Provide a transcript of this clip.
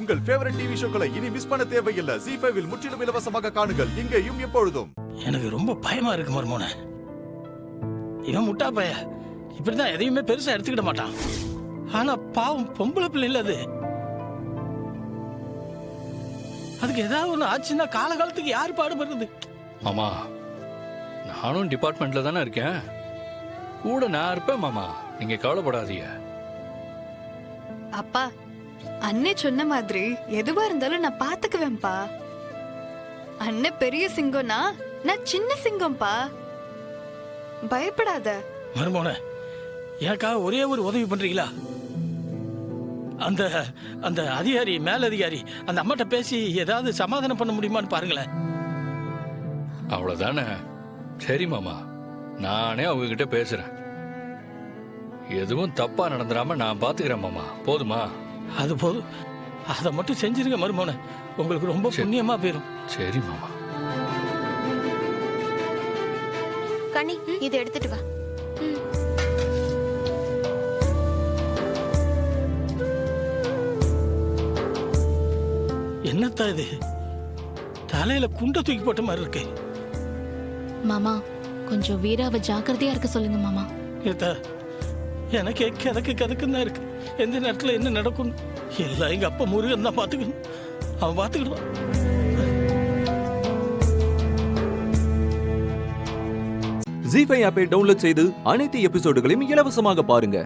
உங்கள் favourite TV ஷோக்களை இனி miss பண்ண தேவையில்லை. ZEE5 இல் முற்றிலும் இலவசமாக காணுங்கள், இங்கேயும் எப்பொழுதும். எனக்கு ரொம்ப பயமா இருக்கு மர்மோனே. இவன் முட்டா பைய இப்படிதான் எதையுமே பெருசா எடுத்துக்கிட மாட்டான். ஆனா பாவம் பொம்பளை பிள்ளை இல்ல அது. அதுக்கு ஏதாவது ஒண்ணு ஆச்சுன்னா காலகாலத்துக்கு யாரு பாடுபடுறது? மாமா, நானும் டிபார்ட்மெண்ட்ல தானே இருக்கேன், கூட நான் இருப்பேன் மாமா, நீங்க கவலைப்படாதீங்க. அப்பா, அண்ணே சொன்ன மாதிரி எதுவா இருந்தாலும் நான் பாத்துக்குவேன்பா. அண்ணே பெரிய சிங்கம்னா நான் சின்ன சிங்கம்பா, பயப்படாத. மர்மோனே, எனக்காக ஒரே ஒரு உதவி பண்றீங்களா? அந்த அந்த அதிகாரி, மேலதிகாரி அந்த அம்மாட்ட பேசி ஏதாவது சமாதானம் பண்ண முடியுமான்னு பாருங்களேன். அவ்வளவுதானே? சரி மாமா, நானே அவங்க கிட்ட பேசுறேன். எதுவும் தப்பா நடந்துடாம நான் பாத்துக்கிறேன் மாமா, போதுமா? அது போதும், அதை மட்டும் செஞ்சிருங்க மர்மோனே, உங்களுக்கு ரொம்ப புண்ணியமா போயிரும். சரி மாமா. கனி, இதை எடுத்துட்டு வா. என்னத்தா இது, தலையில குண்ட தூக்கி போட்ட மாதிரி இருக்கு. மாமா, கொஞ்சம் வீராவை ஜாக்கிரதையா இருக்க சொல்லுங்க மாமா. ஏத்தா, எனக்கே கதக்குன்னு தான் இருக்கு. எந்த நேரத்துல என்ன நடக்கும் எல்லாம் எங்க அப்பா முருகன் தான் பாத்துக்கணும். அவன் பாத்துக்கிடுவான். ZEE5 ஆப்பை டவுன்லோட் செய்து அனைத்து எபிசோடுகளையும் இலவசமாக பாருங்க.